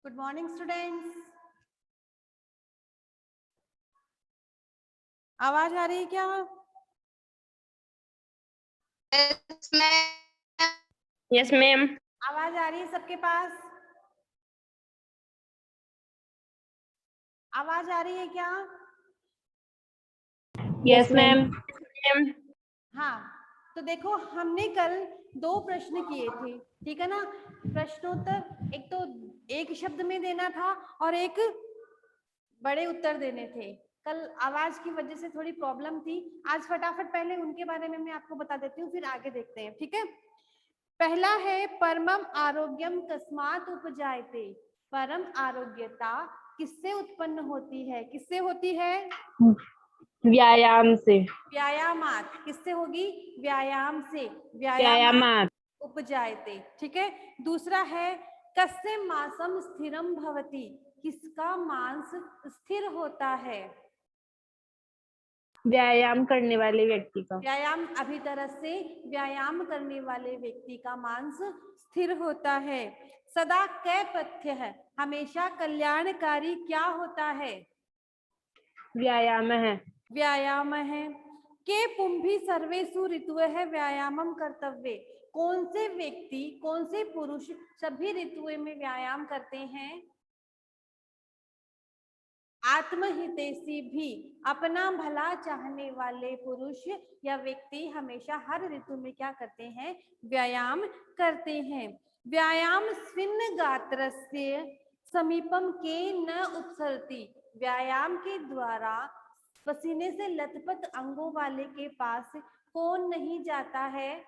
Good morning students. आवाज आ रही है क्या? Yes ma'am. आवाज आ रही है सबके पास? आवाज आ रही है क्या? Yes ma'am. हाँ, तो देखो हमने कल 2 प्रश्न किए थे, ठीक है ना। प्रश्नोत्तर एक तो एक शब्द में देना था और एक बड़े उत्तर देने थे। कल आवाज की वजह से थोड़ी प्रॉब्लम थी। आज फटाफट पहले उनके बारे में मैं आपको बता देती हूँ, फिर आगे देखते हैं, ठीक है। पहला है परमम आरोग्यम कस्मात उपजायते। परम आरोग्यता किससे उत्पन्न होती है? किससे होती है? व्यायाम से। व्यायामात। किससे होगी? व्यायाम से। व्यायामात उपजायते, ठीक है। दूसरा है कस्य मांसम स्थिरम भवति। किसका मांस स्थिर होता है? व्यायाम करने वाले व्यक्ति का। व्यायाम अभितरस से व्यायाम करने वाले व्यक्ति का मांस स्थिर होता है। सदा कै पथ्य है, हमेशा कल्याणकारी क्या होता है? व्यायाम है। व्यायाम है। के पुंभी सर्वेषु ऋतु है व्यायामम कर्तव्य। कौन से व्यक्ति, कौन से पुरुष सभी ऋतुओं में व्यायाम करते हैं? आत्महितैषी भी, अपना भला चाहने वाले पुरुष या व्यक्ति हमेशा हर ऋतु में क्या करते हैं? व्यायाम करते हैं। व्यायाम स्विन्न गात्रस्य समीपम के न उपसरती। व्यायाम के द्वारा पसीने से लथपथ अंगों वाले के पास कौन नहीं जाता है?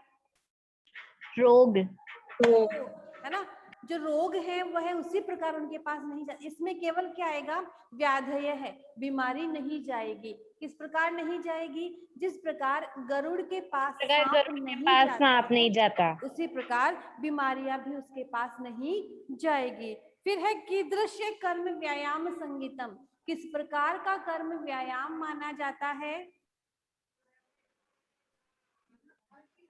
रोग। है ना, जो रोग है वह उसी प्रकार उनके पास नहीं जा। इसमें केवल क्या आएगा? व्याधय है, बीमारी नहीं जाएगी। किस प्रकार नहीं जाएगी? जिस प्रकार गरुड़ के पास सांप नहीं जाता, उसी प्रकार बीमारियां भी उसके पास नहीं जाएगी। फिर है कीदृश्य कर्म व्यायाम संगीतम। किस प्रकार का कर्म व्यायाम माना जाता है?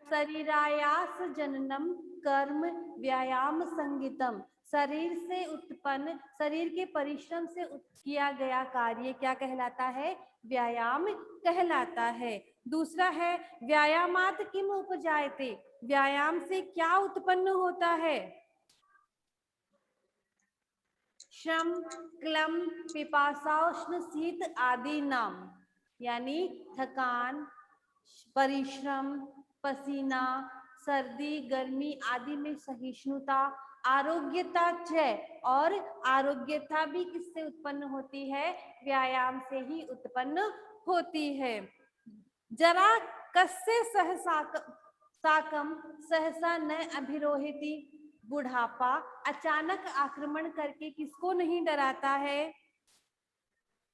शरीरायास जननम कर्म व्यायाम संगीतम। शरीर से उत्पन्न, शरीर के परिश्रम से किया गया कार्य क्या कहलाता है? व्यायाम कहलाता है। दूसरा है व्यायामात किम उपजायते। व्यायाम से क्या उत्पन्न होता है? श्रम, क्लम, पिपासा, उष्ण, शीत आदि नाम, यानी थकान, परिश्रम, पसीना, सर्दी, गर्मी आदि में सहिष्णुता, आरोग्यता जय। और आरोग्यता भी किससे उत्पन्न होती है? व्यायाम से ही उत्पन्न होती है। जरा कस्य सहसा साकम सहसा न अभिरोहिती। बुढ़ापा अचानक आक्रमण करके किसको नहीं डराता है?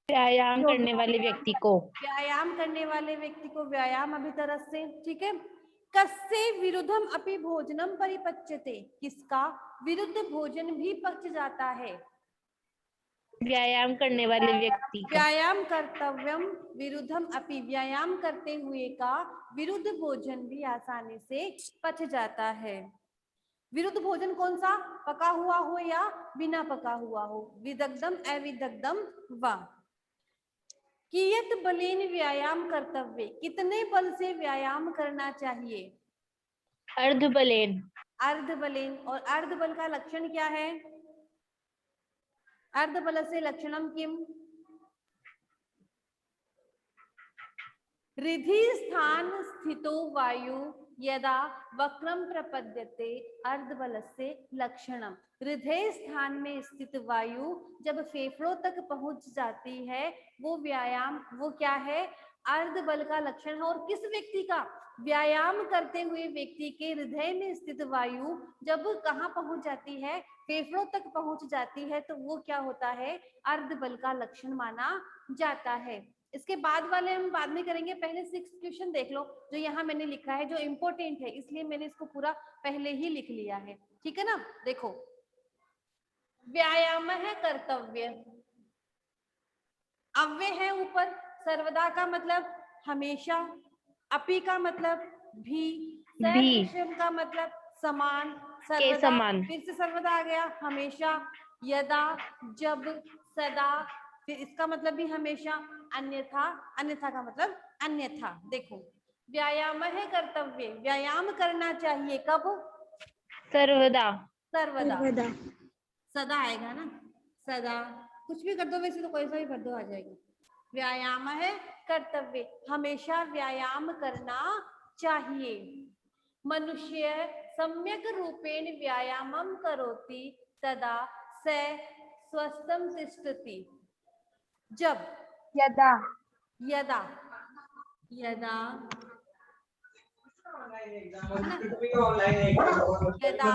व्यायाम करने वाले व्यक्ति को। व्यायाम करने वाले व्यक्ति को व्यायाम अभितरस से, ठीक है। कस्य विरुद्धम अपि भोजनम परिपच्यते। किसका विरुद्ध भोजन भी पच जाता है? व्यायाम करने वाले व्यक्ति का। व्यायाम कर्तव्यम विरुद्धम अपि। व्यायाम करते हुए का विरुद्ध भोजन भी आसानी से पच जाता है। विरुद्ध भोजन कौन सा? पका हुआ हो या बिना पका हुआ हो। विदग्धम अविदग्धम वा। कियत बलेन व्यायाम कर्तव्य। कितने बल से व्यायाम करना चाहिए? अर्ध बलेन। अर्ध बलेन। और अर्ध बल का लक्षण क्या है? अर्ध बल से लक्षणम किम? रिधि स्थान स्थितो वायु यदा वक्रम प्रपद्यते अर्धबलस्य लक्षणम। हृदय स्थान में स्थित वायु जब फेफड़ों तक पहुंच जाती है वो व्यायाम, वो क्या है? अर्धबल का लक्षण है। और किस व्यक्ति का? व्यायाम करते हुए व्यक्ति के हृदय में स्थित वायु जब कहाँ पहुंच जाती है? फेफड़ों तक पहुंच जाती है, तो वो क्या होता है? अर्धबल का लक्षण माना जाता है। इसके बाद वाले हम बाद में करेंगे, पहले 6 क्वेश्चन देख लो जो यहाँ मैंने लिखा है, जो इम्पोर्टेंट है, इसलिए मैंने इसको पूरा पहले ही लिख लिया है, ठीक है ना। देखो, व्यायाम है कर्तव्य, अव्यय है ऊपर, सर्वदा का मतलब हमेशा, अपि का मतलब भी, सदृशम का मतलब समान, सर्वदा, फिर से सर्वदा आ गया, हमेशा, यदा जब, सदा, फिर इसका मतलब भी हमेशा, अन्यथा, अन्यथा का मतलब अन्यथा। देखो, व्यायाम है कर्तव्य, व्यायाम करना चाहिए कब? सर्वदा। सर्वदा। सदा आएगा ना, सदा, कुछ भी कर दो, वैसे तो कोई सा भी कर दो आ जाएगा। व्यायाम है कर्तव्य, हमेशा व्यायाम करना चाहिए। मनुष्य सम्यक रूपेण व्यायामं करोति तदा स स्वस्थं तिष्ठति। जब, यदा। यदा, यदा, यदा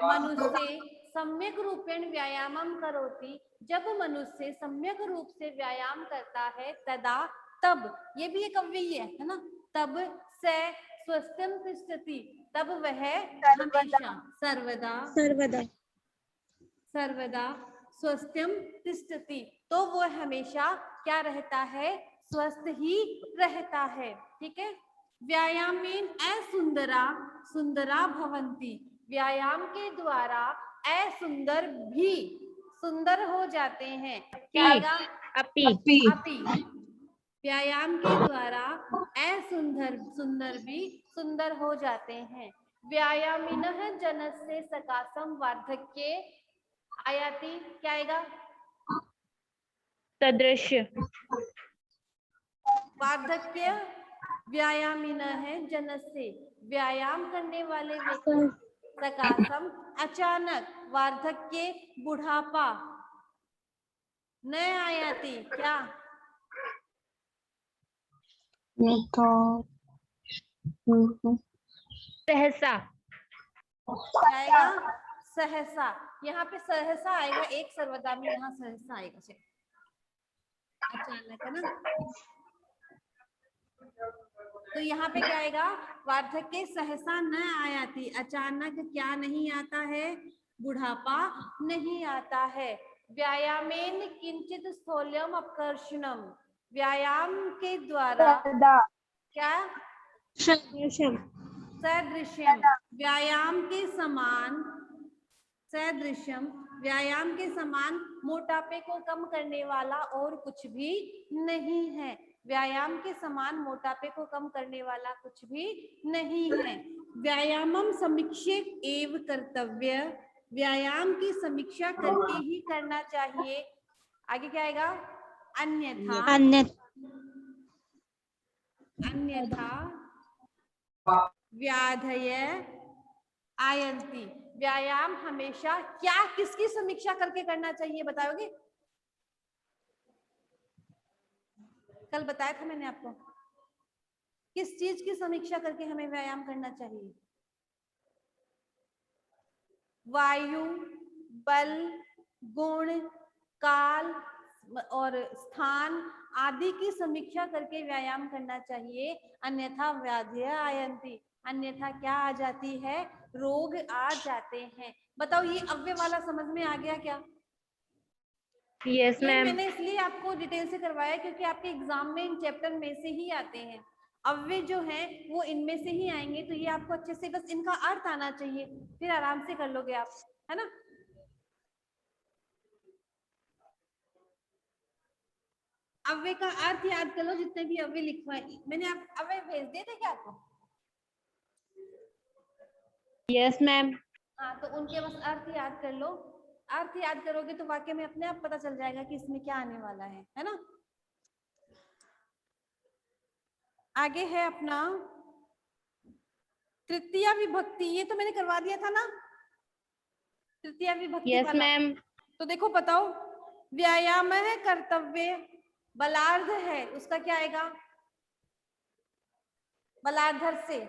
मनुष्य सम्यक रूपेण व्यायामं करोति, जब मनुष्य सम्यक रूप से व्यायाम करता है, तदा, तब, ये भी एक अव्ययी है ना, तब स स्वस्थं तिष्ठति, तब वह हमेशा, सर्वदा, सर्वदा स्वस्थ्यम तिष्ठति, तो वो हमेशा क्या रहता है? स्वस्थ ही रहता है। ठीक है। व्यायामेन असुंदरा सुंदरा भवन्ति, व्यायाम के द्वारा असुंदर भी सुंदर हो जाते हैं। क्या आएगा? अपि। अपि। व्यायाम के द्वारा असुंदर सुंदर भी सुंदर हो जाते हैं। व्यायामिनः जनस्य सकाशम वार्धक्ये आयाति, क्या आएगा? सदृश। वार्धक्य, व्यायामिनः है जनस्य, व्यायाम करने वाले व्यक्ति, सकाशम, अचानक, वार्धक्य, बुढ़ापा, न आयाति, क्या? सहसा। क्या आएगा? सहसा। यहाँ पे सहसा आएगा, एक सर्वदा में यहाँ सहसा आएगा, अचानक, है ना। तो यहाँ पे क्या आएगा? वार्धक्य सहसा न आयाति, अचानक क्या नहीं आता है? बुढ़ापा नहीं आता है। व्यायामेन किंचित स्थूल्यम अपकर्षणम, व्यायाम के द्वारा क्या? सदृश्यम, व्यायाम के समान, सदृश्यम, व्यायाम के समान मोटापे को कम करने वाला और कुछ भी नहीं है। व्यायाम के समान मोटापे को कम करने वाला कुछ भी नहीं है। व्यायामम समीक्षे एव कर्तव्य, व्यायाम की समीक्षा करके ही करना चाहिए। आगे क्या आएगा? अन्यथा, अन्यथा व्याधय आयंती, व्यायाम हमेशा क्या, किसकी समीक्षा करके करना चाहिए बताओगे? कल बताया था मैंने आपको, किस चीज की समीक्षा करके हमें व्यायाम करना चाहिए? वायु, बल, गुण, काल और स्थान आदि की समीक्षा करके व्यायाम करना चाहिए। अन्यथा व्याधि आयंती, अन्यथा क्या आ जाती है? रोग आ जाते हैं। बताओ, ये अव्यय वाला समझ में आ गया क्या? यस ये मैम। मैंने इसलिए आपको डिटेल से करवाया क्योंकि आपके एग्जाम में इन चैप्टर में से ही आते हैं। अव्यय जो है वो इनमें से ही आएंगे, तो ये आपको अच्छे से बस इनका अर्थ आना चाहिए, फिर आराम से कर लोगे आप, है ना। अव्यय का अर्थ याद कर लो, जितने भी अव्यय लिखवाए मैंने, आप अव्यय भेज दिए थे क्या आपको? Yes ma'am. हाँ, तो उनके बस अर्थ याद कर लो। अर्थ याद करोगे तो वाक्य में अपने आप पता चल जाएगा कि इसमें क्या आने वाला है ना। आगे है अपना तृतीया विभक्ति, ये तो मैंने करवा दिया था ना, तृतीया विभक्ति यस वाला। मैम। तो देखो बताओ, व्यायाम है कर्तव्य, बलार्ध है, उसका क्या आएगा? बलार्धर से,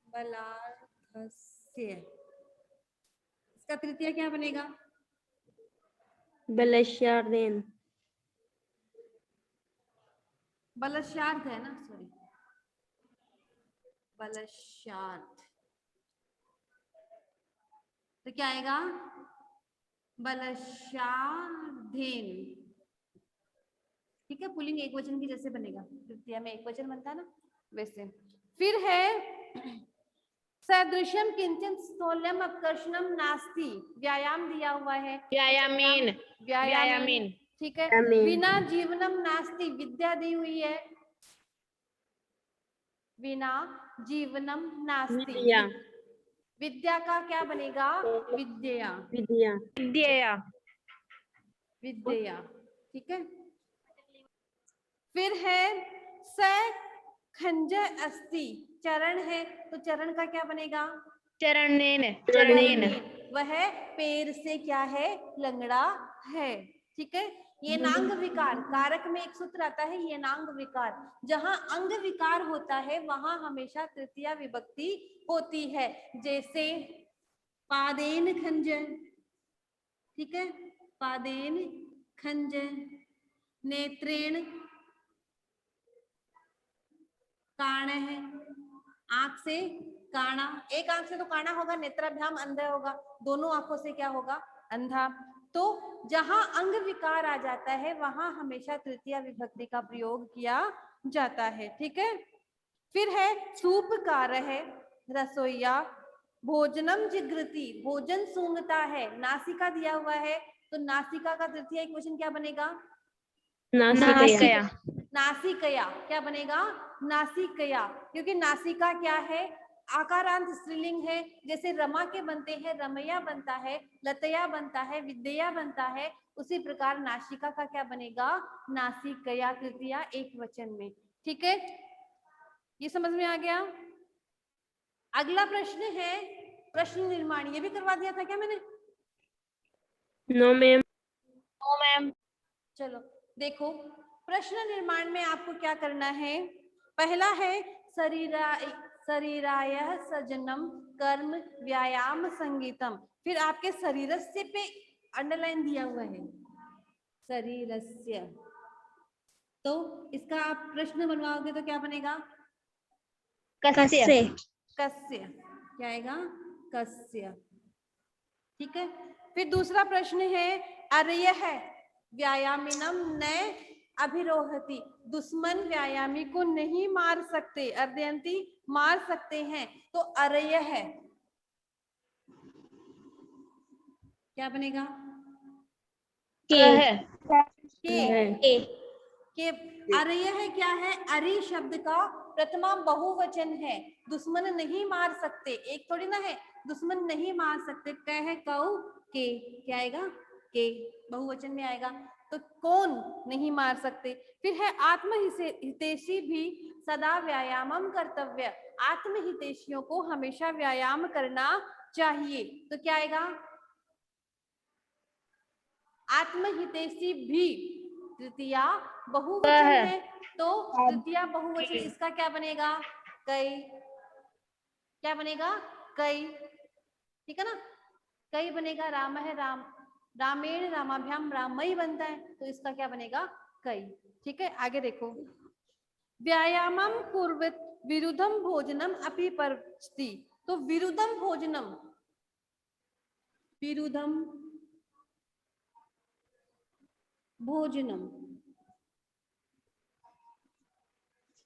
बलार्धस्य, इसका तृतीया क्या बनेगा? बलशार्देन। बलशार्थ है ना, सॉरी, बलशार्थ। तो क्या आएगा? बलशार्धेन। ठीक है, पुल्लिंग एक वचन की जैसे बनेगा, तृतीया में एक वचन बनता है ना वैसे। फिर है सदृशम किंचित स्थूल्यम अपकर्षणम नास्ति, व्यायाम दिया हुआ है, व्यायामेन व्यायामेन, ठीक है। व्यायामेन। बिना जीवनम नास्ति, विद्या दी हुई है, बिना जीवनम नास्ति, विद्या विद्या का क्या बनेगा, विद्या, विद्या विद्या विद्या, ठीक है। फिर है स खंज अस्ति, चरण है, तो चरण का क्या बनेगा, चरणेन चरणेन वह पैर से क्या है, लंगड़ा है, ठीक है। ये नांग विकार, कारक में एक सूत्र आता है ये नांग विकार, जहां अंग विकार होता है वहां हमेशा तृतीया विभक्ति होती है, जैसे पादेन खंज, ठीक है, पादेन खंज, नेत्रेण काण है, आंख से काणा, एक आंख से तो काणा होगा, नेत्राभ्याम अंधा होगा, दोनों आंखों से क्या होगा, अंधा। तो जहां अंग विकार आ जाता है वहां हमेशा तृतीया विभक्ति का प्रयोग किया जाता है, ठीक है। फिर है सूपकार है, रसोईया, भोजनम जिगृति, भोजन सूंघता है, नासिका दिया हुआ है, तो नासिका का तृतीय क्वेश्चन क्या बनेगा, नासिकया नासिकया, क्या बनेगा, नासिकया, क्योंकि नासिका क्या है, आकारांत स्त्रीलिंग है, जैसे रमा के बनते हैं रमैया बनता है, लतया बनता है, विद्या बनता है, उसी प्रकार नासिका का क्या बनेगा, नासिकया, तृतीया एक वचन में, ठीक है। ये समझ में आ गया। अगला प्रश्न है प्रश्न निर्माण, ये भी करवा दिया था क्या मैंने, नो मैम नो मैम। चलो देखो, प्रश्न निर्माण में आपको क्या करना है, पहला है शरीराय सजनम कर्म व्यायाम संगीतम, फिर आपके शरीरस्य पे अंडरलाइन दिया हुआ है, शरीरस्य, तो इसका आप प्रश्न बनवाओगे तो क्या बनेगा, कस्य कस्य, क्या आएगा, कस्य, ठीक है। फिर दूसरा प्रश्न है अर्यः व्यायामिनम न अभिरोहति, दुश्मन व्यायामी को नहीं मार सकते, अर्दयंती मार सकते हैं, तो अर्यः क्या बनेगा, के अर्यः क्या है, अरि शब्द का प्रथमा बहुवचन है, दुश्मन नहीं मार सकते, एक थोड़ी ना है, दुश्मन नहीं मार सकते, कह कौ के, क्या आएगा, के बहुवचन में आएगा, तो कौन नहीं मार सकते। फिर है आत्महितैषी भी सदा व्यायामम कर्तव्य, आत्महितैषियों को हमेशा व्यायाम करना चाहिए, तो क्या आएगा, आत्महितैषी भी, तृतीया बहुवचन है, तो तृतीया बहुवचन इसका क्या बनेगा, कई, क्या बनेगा, कई, ठीक है ना, कई बनेगा, राम है राम, रामेण रामाभ्याम रामई बनता है, तो इसका क्या बनेगा, कई, ठीक है। आगे देखो, व्यायामम कुर्वत विरुद्धम भोजनम अपि पचति, तो विरुद्धम भोजनम, विरुद्धम भोजनम,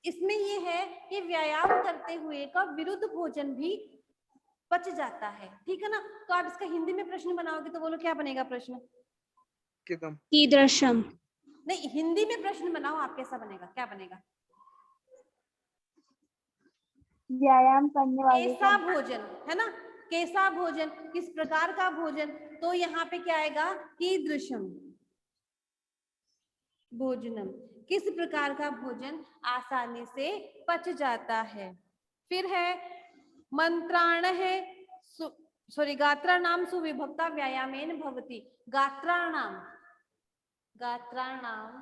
इसमें ये है कि व्यायाम करते हुए का विरुद्ध भोजन भी पच जाता है, ठीक है ना। तो आप इसका हिंदी में प्रश्न बनाओगे तो बोलो क्या बनेगा प्रश्न, कीदृशम, नहीं हिंदी में प्रश्न बनाओ, आप कैसा बनेगा, क्या बनेगा, व्यायाम करने वाले कैसा भोजन, है ना, कैसा भोजन, किस प्रकार का भोजन, तो यहाँ पे क्या आएगा, कीदृशम भोजनम, किस प्रकार का भोजन आसानी से पच जाता है। फिर है मंत्राण है, सॉरी गात्राणाम सुविभक्ता व्यायामेन भवति, गात्राणाम, गात्राणाम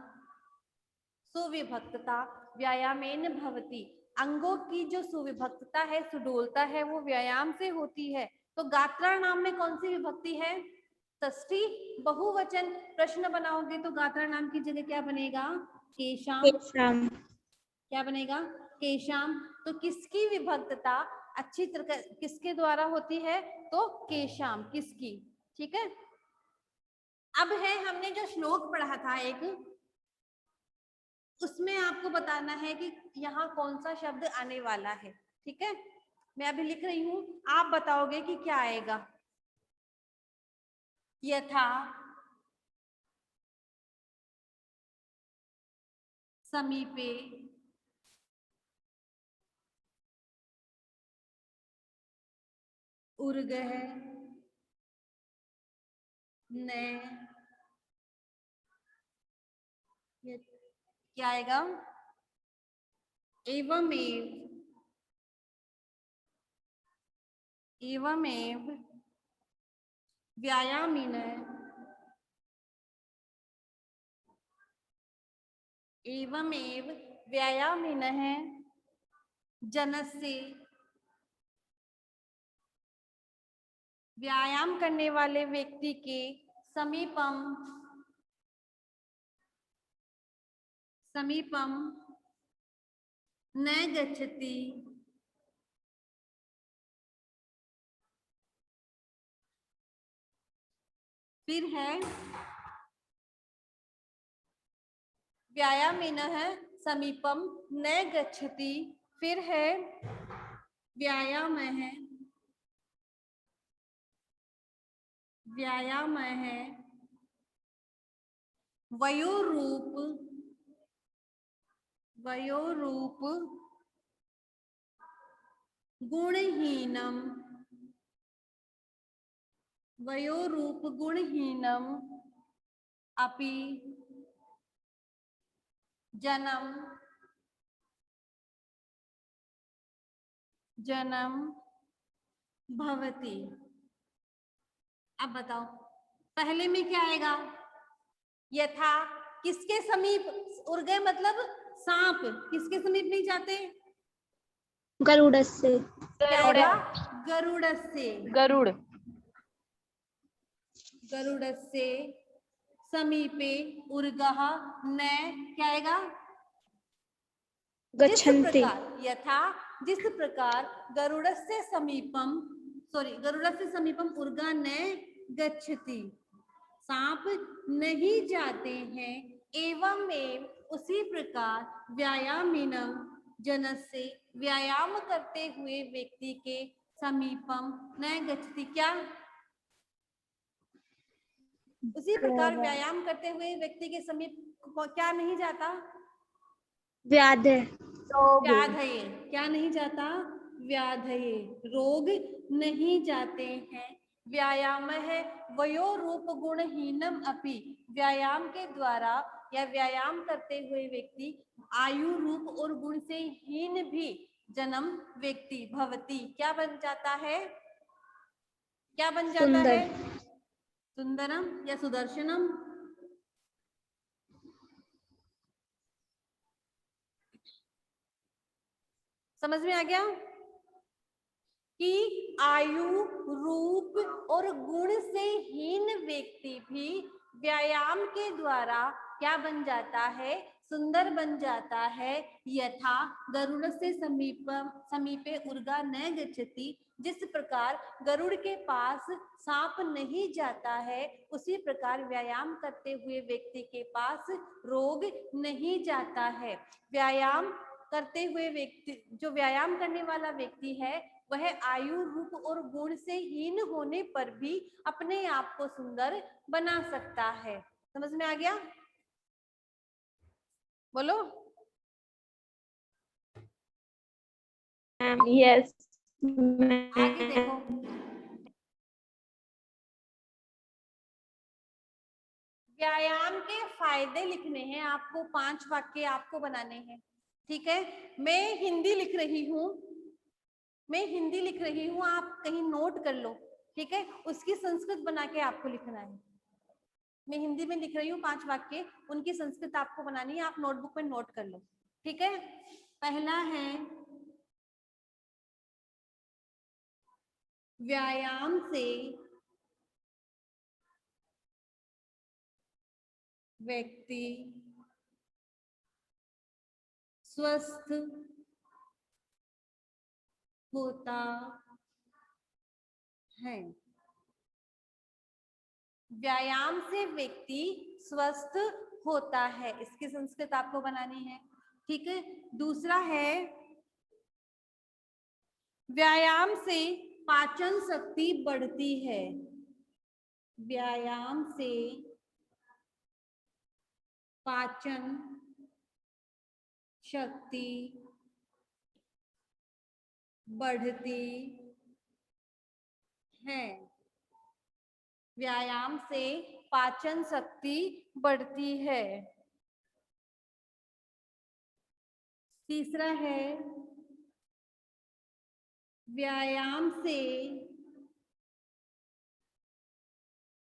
सुविभक्तता व्यायामेन भवति, अंगों की जो सुविभक्तता है, सुडोलता है, वो व्यायाम से होती है, तो गात्राणाम में कौन सी विभक्ति है, षष्ठी बहुवचन, प्रश्न बनाओगे तो गात्राणाम की जगह क्या बनेगा, केशाम, क्या बनेगा, केशाम, तो किसकी विभक्तता अच्छी तरह किसके द्वारा होती है, तो केशाम, किसकी, ठीक है। अब है हमने जो श्लोक पढ़ा था एक, उसमें आपको बताना है कि यहाँ कौन सा शब्द आने वाला है, ठीक है। मैं अभी लिख रही हूं, आप बताओगे कि क्या आएगा। यथा समीपे उर्गः न, क्या आएगा, एवमेव व्यायामिनः जनस्य, व्यायाम करने वाले व्यक्ति के समीपम न गच्छति, फिर है व्यायामिनः समीपम न गच्छति, फिर है व्यायामः वयोरूप गुणहीनम अपि जनम भवति। अब बताओ पहले में क्या आएगा, यथा किसके समीप, उर्गे मतलब सांप किसके समीप नहीं जाते, गरुड़स्य, क्या आएगा, गरुड़स्य समीपे उर्गः न, क्या आएगा, गच्छन्ति, यथा जिस प्रकार गरुड़स्य समीपम उर्गा न गच्छति, सांप नहीं जाते हैं, एवं उसी प्रकार व्यायामिनम जनस्य, व्यायाम करते हुए व्यक्ति के समीपम न गच्छति, क्या, उसी प्रकार व्यायाम करते हुए व्यक्ति के समीप क्या नहीं जाता, व्याधय, व्याधये, क्या नहीं जाता, व्याधये, रोग नहीं जाते हैं। व्यायाम है वयोरूप गुणहीनम अपि, व्यायाम के द्वारा या व्यायाम करते हुए व्यक्ति आयु रूप और गुण से हीन भी जन्म व्यक्ति भवति, क्या बन जाता है, क्या बन जाता सुंदर, है, सुंदरम या सुदर्शनम। समझ में आ गया कि आयु रूप और गुण से हीन व्यक्ति भी व्यायाम के द्वारा क्या बन जाता है, सुंदर बन जाता है। यथा गरुड़ से समीपे उर्गा न गच्छति, जिस प्रकार गरुड़ के पास सांप नहीं जाता है, उसी प्रकार व्यायाम करते हुए व्यक्ति के पास रोग नहीं जाता है। व्यायाम करते हुए व्यक्ति, जो व्यायाम करने वाला व्यक्ति है, वह आयु रूप और गुण से हीन होने पर भी अपने आप को सुंदर बना सकता है। समझ में आ गया, बोलो। यस, आगे देखो, व्यायाम के फायदे लिखने हैं आपको, 5 वाक्य आपको बनाने हैं, ठीक है। मैं हिंदी लिख रही हूँ, आप कहीं नोट कर लो, ठीक है। उसकी संस्कृत बना के आपको लिखना है। मैं हिंदी में लिख रही हूँ 5 वाक्य, उनकी संस्कृत आपको बनानी है, आप नोटबुक में नोट कर लो, ठीक है। पहला है व्यायाम से व्यक्ति स्वस्थ होता है। व्यायाम से व्यक्ति स्वस्थ होता है, इसकी संस्कृत आपको बनानी है, ठीक है। दूसरा है व्यायाम से पाचन शक्ति बढ़ती है। व्यायाम से पाचन शक्ति बढ़ती है। व्यायाम से पाचन शक्ति बढ़ती है। तीसरा है व्यायाम से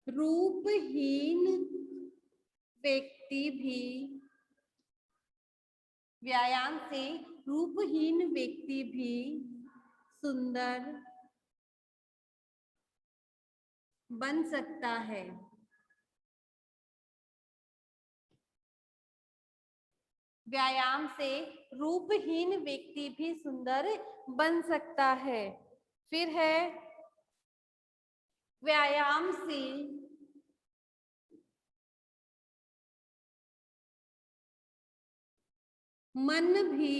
रूपहीन व्यक्ति भी व्यायाम से रूपहीन व्यक्ति भी सुंदर बन सकता है। व्यायाम से रूपहीन व्यक्ति भी सुंदर बन सकता है। फिर है व्यायाम से मन भी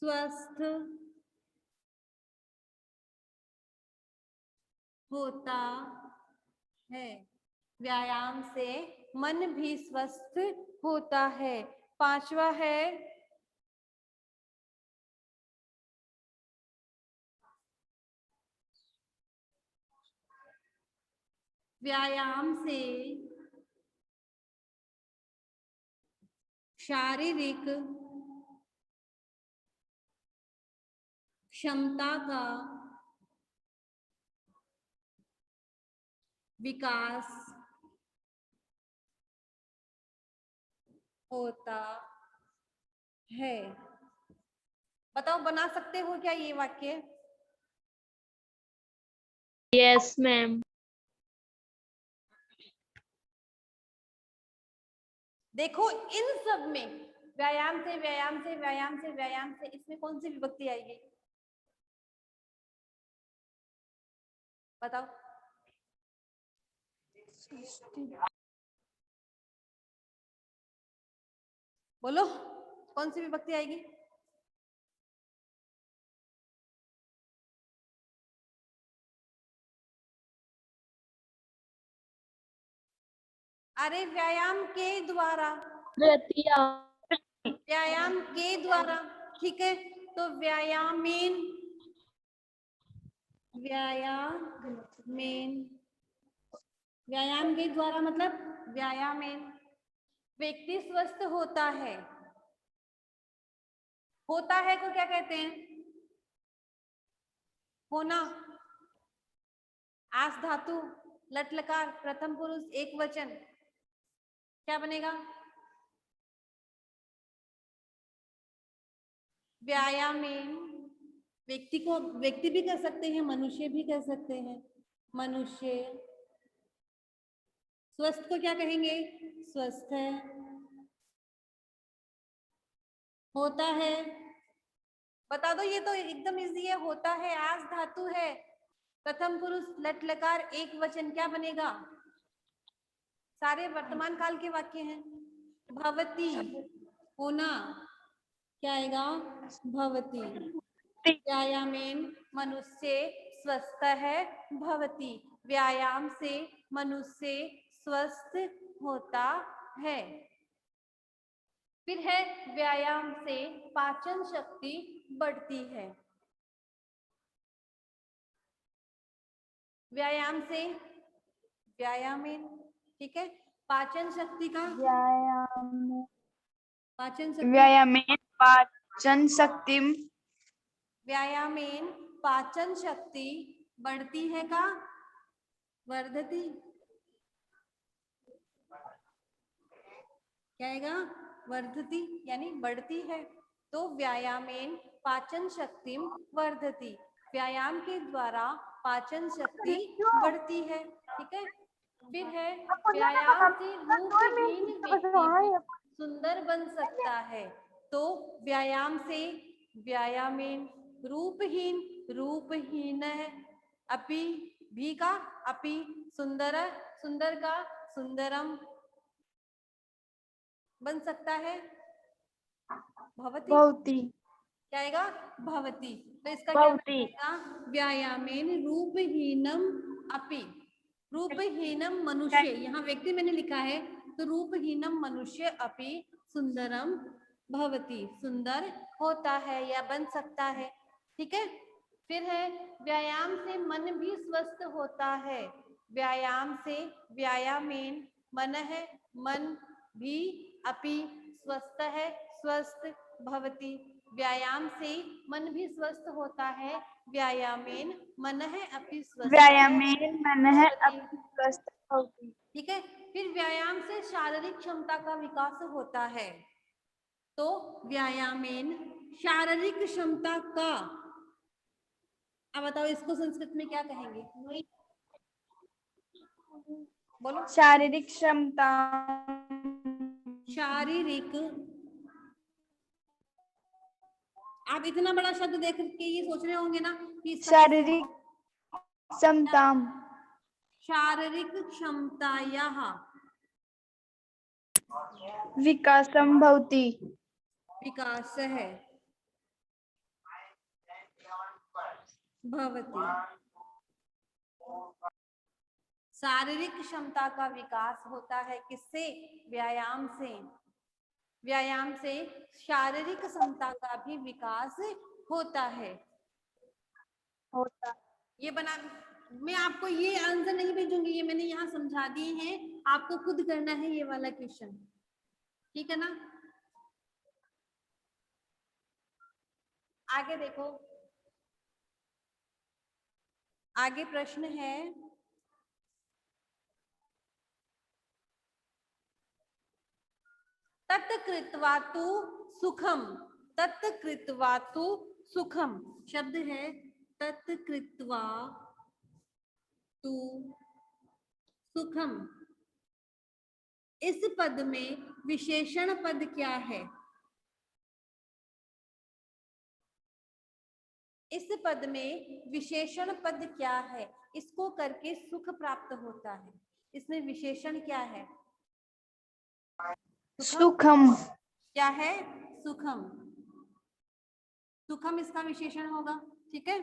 स्वस्थ होता है। व्यायाम से मन भी स्वस्थ होता है। पांचवा है व्यायाम से शारीरिक क्षमता का विकास होता है। बताओ, बना सकते हो क्या ये वाक्य? Yes ma'am. देखो, इन सब में व्यायाम से व्यायाम से व्यायाम से व्यायाम से इसमें कौन सी विभक्ति आएगी? बताओ। बोलो, कौन सी विभक्ति आएगी? अरे व्यायाम के द्वारा, व्यायाम के द्वारा, ठीक है। तो व्यायामेन, व्यायामेन, व्यायाम के द्वारा मतलब व्यायामेन व्यक्ति स्वस्थ होता है। होता है को क्या कहते हैं? होना। आस धातु, लट लकार, प्रथम पुरुष, एक वचन, क्या बनेगा? व्यायामेन। व्यक्ति को व्यक्ति भी कह सकते हैं, मनुष्य भी कह सकते हैं। मनुष्य। स्वस्थ को क्या कहेंगे? स्वस्थ है, होता है। बता दो, ये तो एकदम इजी है। होता है आस धातु है, प्रथम पुरुष, लट लकार, एक वचन, क्या बनेगा? सारे वर्तमान काल के वाक्य हैं। भवती, होना, क्या आएगा? भवती। व्यायामेन मनुष्य स्वस्थ है भवती। व्यायाम से मनुष्य स्वस्थ होता है। फिर है व्यायाम से पाचन शक्ति बढ़ती है। व्यायाम से व्यायामेन, ठीक है। पाचन शक्ति का पाचन शक्ति, व्यायामेन पाचन शक्ति व्यायामेन पाचन शक्ति बढ़ती है का? वर्धती, क्या आएगा? वर्धती, यानी बढ़ती है। तो व्यायामेन पाचन शक्ति वर्धती, व्यायाम के द्वारा पाचन शक्ति बढ़ती है, ठीक है। फिर है व्यायाम से रूपहीन व्यक्ति भी सुंदर बन सकता है। तो व्यायाम से व्यायामेन रूपहीन, रूपहीन है, अपि भी का अपि, सुंदर, सुंदर का सुंदरम बन सकता है। भवती, भवती, क्या आएगा? भवति। तो इसका क्या भवति। आएगा? व्यायामेन रूपहीनम अपि। रूपहीनम मनुष्य, यहाँ व्यक्ति मैंने लिखा है, तो रूपहीनम मनुष्य अपि सुंदरम भवति, सुंदर होता है या बन सकता है। ठीक है। फिर है व्यायाम से मन भी स्वस्थ होता है। व्यायाम से, व्यायामेन मन है, मन भी, अपि स्वस्थ है, स्वस्थ, भवति व्यायाम से मन भी स्वस्थ होता है। व्यायामेन मन है अपि स्वस्थ व्यायामेन मन है भवति। अपि स्वस्थ भवति। ठीक है। फिर व्यायाम से शारीरिक क्षमता का विकास होता है। तो व्यायामेन शारीरिक क्षमता का, अब बताओ इसको संस्कृत में क्या कहेंगे? बोलो। शारीरिक क्षमता। शारीरिक, आप इतना बड़ा शब्द देख के ये सोच रहे होंगे ना कि इसका शारीरिक क्षमता। शारीरिक क्षमतायाः विकासम भवति। विकास है, भवति। शारीरिक क्षमता का विकास होता है किससे? व्यायाम से। व्यायाम से शारीरिक क्षमता का भी विकास होता है। ये बना, मैं आपको ये आंसर नहीं भेजूंगी, ये मैंने यहाँ समझा दिए हैं, आपको खुद करना है ये वाला क्वेश्चन। ठीक है ना? आगे देखो, आगे प्रश्न है तत्कृत्वा तु सुखम। तत्कृत्वा तु सुखम शब्द है, तत्कृत्वा तु सुखम। इस पद में विशेषण पद क्या है? इस पद में विशेषण पद क्या है? इसको करके सुख प्राप्त होता है, इसमें विशेषण क्या है? सुखम। क्या है? सुखम। सुखम इसका विशेषण होगा। ठीक है।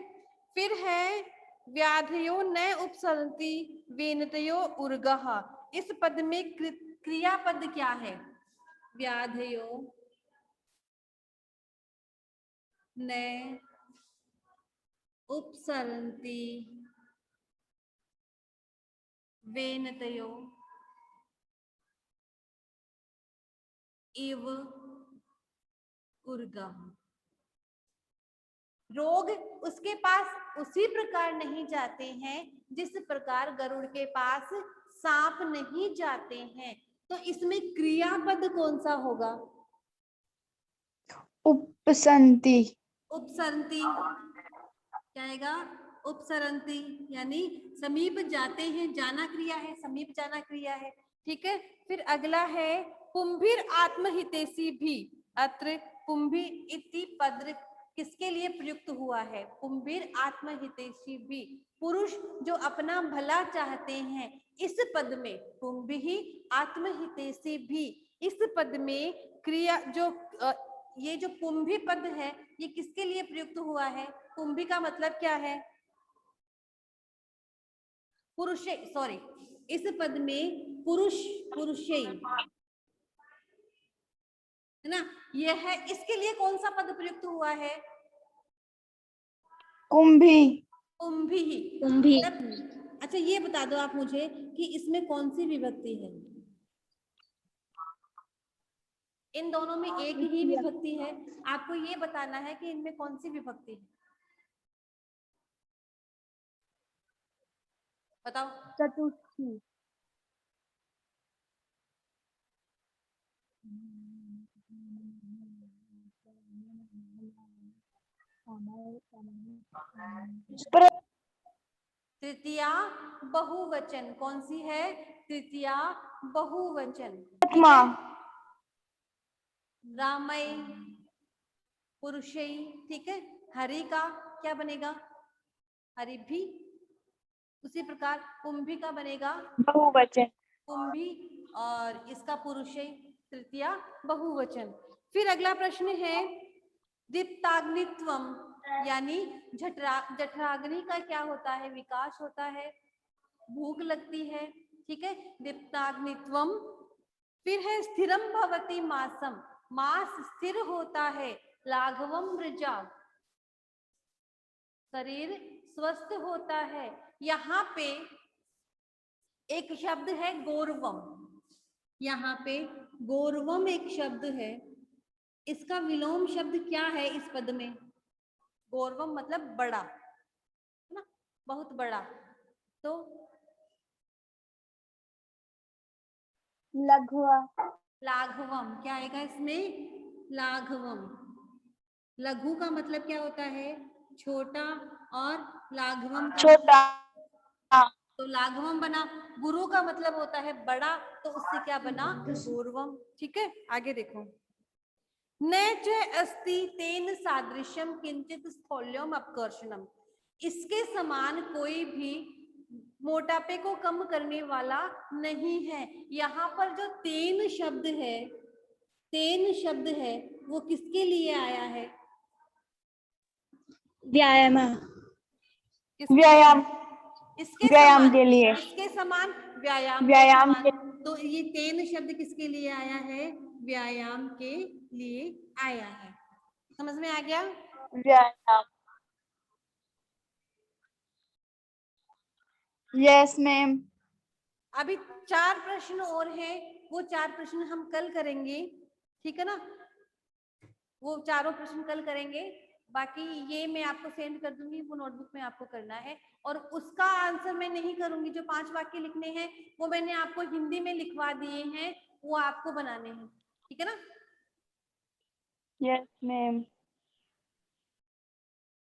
फिर है व्याधयो न उपसरन्ति वेनतयो उर्गः। इस पद में क्रियापद क्या है? व्याधयो न उपसरन्ति वेनतयो इव उर्गः। रोग उसके पास उसी प्रकार नहीं जाते हैं जिस प्रकार गरुड़ के पास सांप नहीं जाते हैं। तो इसमें क्रियापद कौन सा होगा? उपसंति। उपसरन्ति। क्या आएगा? उपसरन्ति, यानी समीप जाते हैं, जाना क्रिया है, समीप जाना क्रिया है। ठीक है। फिर अगला है पुंभिर आत्महितैषी भी। अत्र पुंभि इति पद किसके लिए प्रयुक्त हुआ है? पुंभिर आत्महितैषी भी, पुरुष जो अपना भला चाहते हैं। इस पद में पुंभि आत्महितैषी भी, इस पद में क्रिया जो ये जो पुंभि पद है ये किसके लिए प्रयुक्त हुआ है? पुंभि का मतलब क्या है? पुरुष, सॉरी, इस पद में पुरुष, पुरुषै है ना, यह है। इसके लिए कौन सा पद प्रयुक्त हुआ है? कुंभी। कुंभी। कुंभी। अच्छा ये बता दो आप मुझे कि इसमें कौन सी विभक्ति है? इन दोनों में एक ही विभक्ति है, आपको ये बताना है कि इनमें कौन सी विभक्ति है। बताओ। चतुर्थी। तृतीया बहुवचन कौन सी है? तृतीया बहुवचन। आत्मा। रामय, पुरुषै। ठीक है। हरि का क्या बनेगा? हरि भी। उसी प्रकार कुंभी का बनेगा बहुवचन। कुंभी, और इसका पुरुषै, तृतीया बहुवचन। फिर अगला प्रश्न है दीप्ताग्नित्वम यानी जठराग्नि का क्या होता है, विकास होता है, भूख लगती है, ठीक है, दीप्ताग्नित्वम। फिर है स्थिरम भवति मासम, मास स्थिर होता है, लाघवम मृजा, शरीर स्वस्थ होता है। यहाँ पे एक शब्द है गौरवम, यहाँ पे गौरवम एक शब्द है, इसका विलोम शब्द क्या है इस पद में? गौरवम मतलब बड़ा, है ना, बहुत बड़ा। तो लघुआ, लाघवम क्या आएगा इसमें? लाघवम। लघु का मतलब क्या होता है? छोटा, और लाघवम का छोटा, तो लाघवम बना। गुरु का मतलब होता है बड़ा, तो उससे क्या बना? गौरवम। ठीक है, आगे देखो। न च अस्ति तेन सादृश्यम किंचित स्थौल्यम अपकर्षणम, इसके समान कोई भी मोटापे को कम करने वाला नहीं है। यहाँ पर जो तेन शब्द है, तेन शब्द है, वो किसके लिए आया है? व्यायाम, किसके व्यायाम, लिए? इसके व्यायाम समान, के लिए, इसके समान, व्यायाम के व्यायाम समान। तो ये तेन शब्द किसके लिए आया है? व्यायाम के लिए आया है। समझ में आ गया? व्यायाम। Yes ma'am. अभी 4 प्रश्न और हैं, वो 4 प्रश्न हम कल करेंगे, ठीक है ना, वो चारों प्रश्न कल करेंगे। बाकी ये मैं आपको सेंड कर दूंगी, वो नोटबुक में आपको करना है, और उसका आंसर मैं नहीं करूंगी। जो 5 वाक्य लिखने हैं वो मैंने आपको हिंदी में लिखवा दिए हैं, वो आपको बनाने हैं, ठीक है ना। Yes ma'am.